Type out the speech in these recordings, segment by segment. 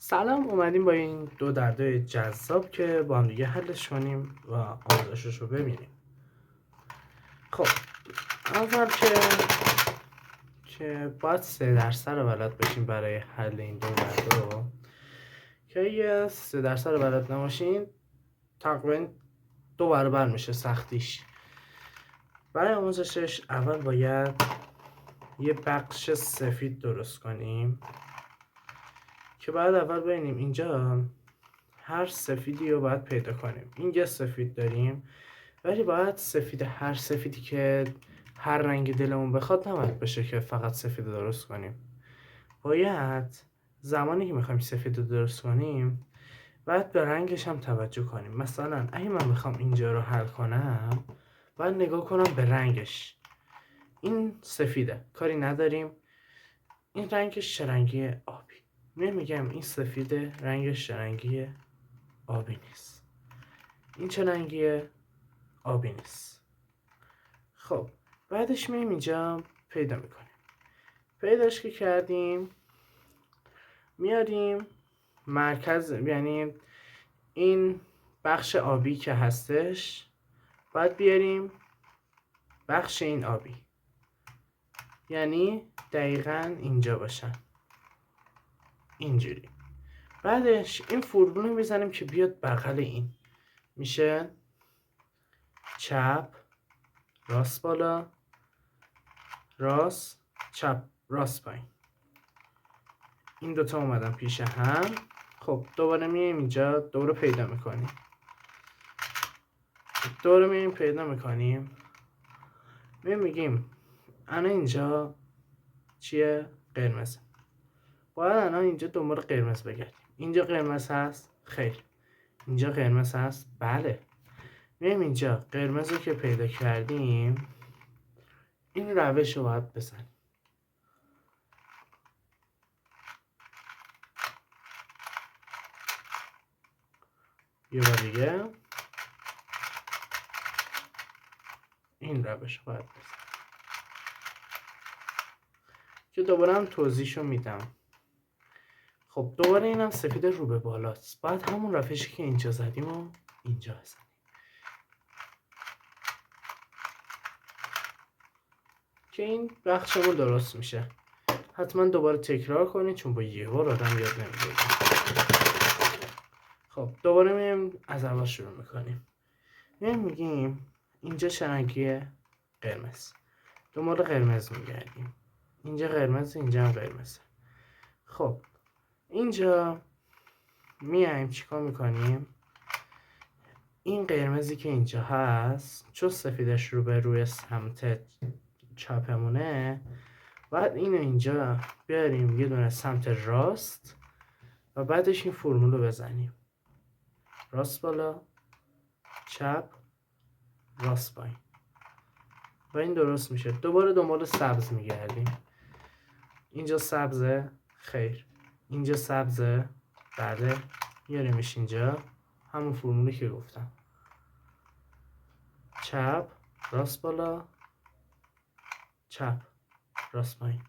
سلام، اومدیم با این دو درده جذاب که با هم دیگه حلش کنیم و آموزشش رو ببینیم. خب اول که باید 3 درصد رو بلد باشیم برای حل این دو درده رو، که یه 3 درصد رو بلد نباشین تقریبا 2 برابر میشه سختیش. برای آموزشش اول باید یه بخش سفید درست کنیم که بعد اول ببینیم اینجا هر سفیدی رو باید پیدا کنیم. این یه سفید داریم، ولی باید هر سفیدی که هر رنگ دلمون بخواد نباید بشه که فقط سفید رو درست کنیم. باید زمانی که میخوایم سفید رو درست کنیم باید به رنگش هم توجه کنیم. مثلا اگه من میخوام اینجا رو حل کنم باید نگاه کنم به رنگش. این سفیده، کاری نداریم. این رنگش چه رنگی؟ آبی. میگم این سفیده، رنگش چه رنگی؟ آبی نیست. این چه رنگیه؟ آبی نیست. خب بعدش میایم اینجا پیدا میکنیم. پیداش که کردیم میاریم مرکز، یعنی این بخش آبی که هستش باید بیاریم بخش این آبی، یعنی دقیقا اینجا باشن، اینجوری. بعدش این فرمول رو میزنیم که بیاد بغل این، میشه چپ راست بالا، راست چپ راست پایین. این دوتا اومدن پیش هم. خب دوباره میایم اینجا دوباره پیدا میکنیم. میگیم انا اینجا چیه؟ قرمزه. باید انا اینجا دنبال قرمز بگردیم. اینجا قرمز هست؟ خیر. اینجا قرمز هست؟ بله. میایم اینجا قرمز رو که پیدا کردیم این روش رو باید بزنیم. یه بار دیگه این روش رو باید بزنیم که دوباره هم توضیحشو میدم. خب دوباره اینم سفید رو به بالاست، باید همون روشی که اینجا زدیم و اینجا بزنیم که این بخشمون درست میشه. حتما دوباره تکرار کنید چون با یه بار آدم یاد نمیگیره. خب دوباره میایم از اول شروع میکنیم. میگیم اینجا چه رنگیه؟ قرمز. دنبال قرمز میگردیم. اینجا قرمز، اینجا هم قرمزه. خب اینجا میایم چیکار میکنیم؟ این قرمزی که اینجا هست چون سفیدش رو به روی سمت چپمونه، بعد اینو اینجا بیاریم یه دونه سمت راست و بعدش این فرمول رو بزنیم. راست بالا، چپ، راست پایین. و این درست میشه. دوباره دنبال سبز میگردیم. اینجا سبزه؟ خیر. اینجا سبزه؟ بله. میاریمش اینجا، همون فرمولی که گفتم. چپ، راست بالا، چپ، راست پایین.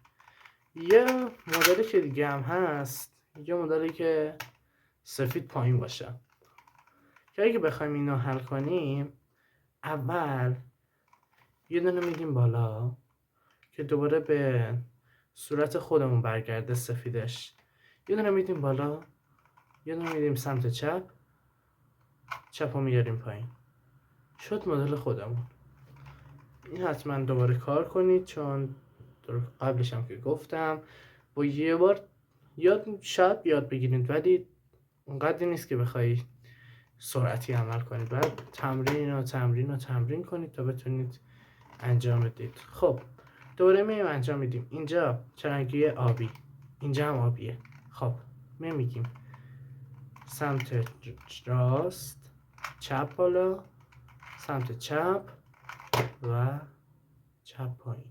یه مدلی که دیگه هم هست، یه مدلی که سفید پایین باشه، که اگه بخوایم اینو حل کنیم اول یه دونه میدیم بالا که دوباره به صورت خودمون برگرده سفیدش. یه دونه میدیم بالا، یه دونه میدیم سمت چپ، چپ رو میاریم پایین. شد مدل خودمون. این حتما دوباره کار کنید چون قبلش هم که گفتم با یه بار شاید یاد بگیرید، ولی اونقدر نیست که بخوای سرعتی عمل کنید. بعد تمرین کنید تا بتونید انجام بدید. خب دوباره میایم انجام میدیم. اینجا چه رنگیه؟ آبی. اینجا هم آبیه. خب میگیم سمت راست، چپ بالا، سمت چپ و چپ پایین.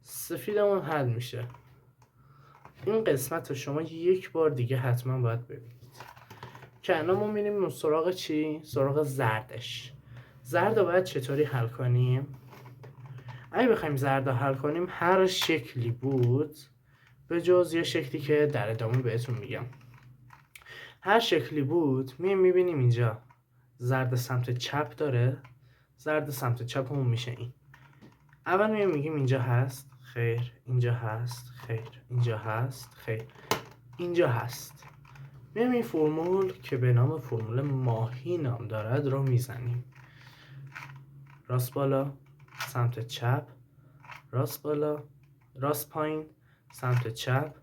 سفیدمون حل میشه. این قسمت رو شما یک بار دیگه حتما باید ببینید. که الان ما میریم سراغ چی؟ سراغ زردش. زرد رو باید چطوری حل کنیم؟ اگه بخوایم زرد رو حل کنیم هر شکلی بود به جز یه شکلی که در ادامه بهتون میگم. هر شکلی بود میبینیم اینجا زرد سمت چپ داره، زرد سمت چپمون میشه این. اول میگیم اینجا هست، خیر، اینجا هست، خیر، اینجا هست، خیر، اینجا هست. میایم این فرمول که به نام فرمول ماهی نام دارد رو میزنیم. راست بالا، سمت چپ، راست بالا، راست پایین، سمت چپ،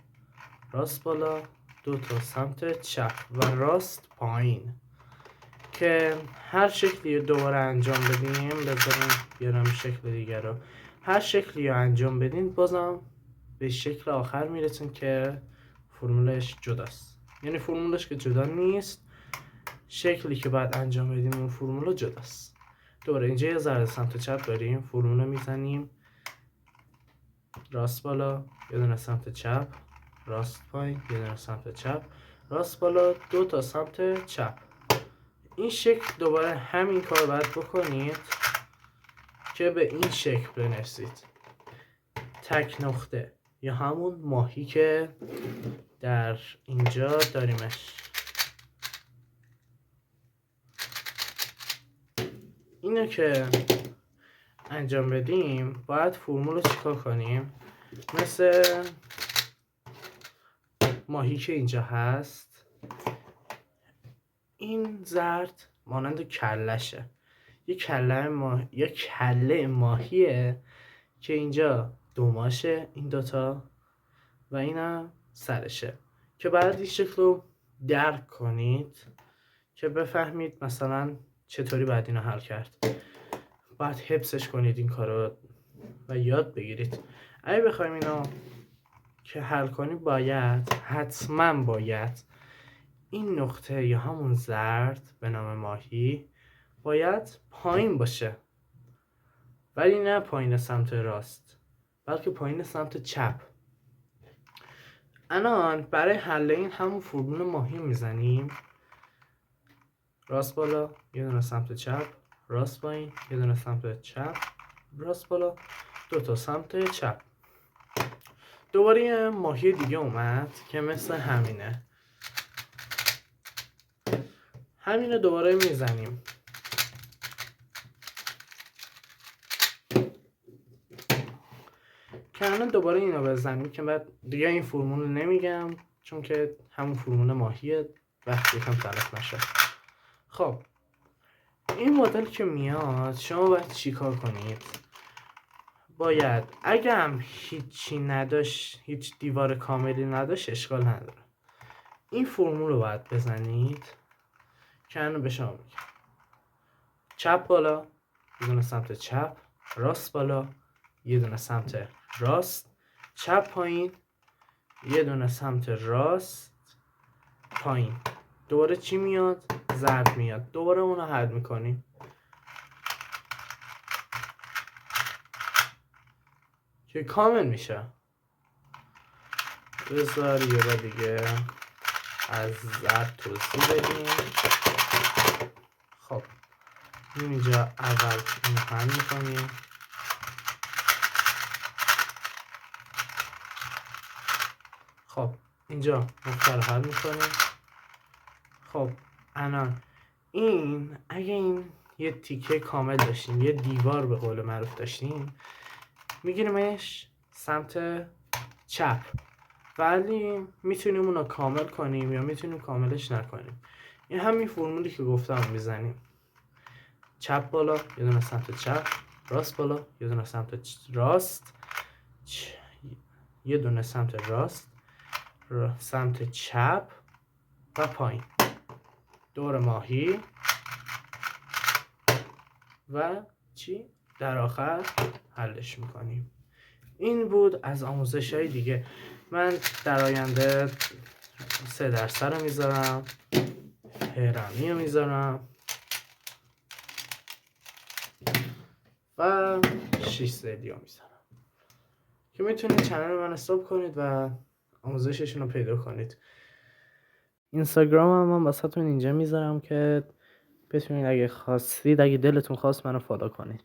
راست بالا، دو تا سمت چپ و راست پایین. که هر شکلی رو دوباره انجام بدیم، بذاریم بیارم شکل دیگر رو، هر شکلی رو انجام بدین بازم به شکل آخر میرسیم که فرمولش جداست. یعنی فرمولش که جدا نیست، شکلی که بعد انجام بدیم اون فرمول جداست. دوباره اینجا یه ذره سمت چپ داریم، فرمول میزنیم راست بالا، یه دونه سمت چپ، راست پایین، یه دونه سمت چپ، راست بالا، دو تا سمت چپ. این شکل دوباره همین کار باید بکنید که به این شکل بنویسید. تک نقطه یا همون ماهی که در اینجا داریمش. اینو که انجام بدیم باید فرمول رو چیکار کنیم؟ مثل ماهی که اینجا هست، این زرد مانند کلشه، یه کله ماهیه که اینجا دوماشه این دوتا و اینم سرشه، که بعد این شکل رو درک کنید که بفهمید مثلا چطوری باید اینو حل کرد. باید حفظش کنید این کارو و یاد بگیرید. اگه بخوایم اینو که حل کنیم حتما باید این نقطه یا همون زرد به نام ماهی باید پایین باشه، ولی نه پایین سمت راست بلکه پایین سمت چپ. الان برای حل این همون فرمول ماهی میزنیم راست بالا، یه دونه سمت چپ، راست پایین، یه دونه سمت چپ، راست بالا، دو تا سمت چپ. دوباره یه ماهی دیگه اومد که مثل همینه دوباره میزنیم. که الان دوباره اینو بزنیم که بعد دیگه این فرمول نمیگم چون که همون فرمول ماهیه، وقتی یکم تلف نشه. خب این مدل که میاد شما باید چیکار کنید؟ باید اگه هم هیچی نداشت، هیچ دیوار کاملی نداشت، اشکال نداره، این فرمول رو باید بزنید که الان به شما میگم. چپ بالا، یه دونه سمت چپ، راست بالا، یه دونه سمت راست، چپ پایین، یه دونه سمت راست پایین. دوباره چی میاد؟ زرد میاد. دوباره اونو حل میکنیم که کامل میشه. بذار یه بار دیگه از زرد توضیح بدیم. خب اینجا اول اینو حل میکنیم. خب اینجا نقطه رو حل میکنیم. خب الان این اگه این یه تیکه کامل داشتیم، یه دیوار به قول معروف داشتیم، میگیریمش سمت چپ، ولی میتونیم اونو کامل کنیم یا میتونیم کاملش نکنیم. این همین فرمولی که گفتم میزنیم. چپ بالا، یه دونه سمت چپ، راست بالا، یه دونه سمت راست، یه دونه سمت راست، سمت چپ و پایین. دور ماهی و چی؟ در آخر حلش میکنیم. این بود از آموزش های دیگه. من در آینده 3 درصد رو میذارم، هرمی رو میذارم و 6 سیلی رو میذارم که میتونید چنل من استاب کنید و آموزششون رو پیدا کنید. اینستاگرام هم واسهتون اینجا میذارم که بتونید اگه خواستید، اگه دلتون خواست منو فالو کنید.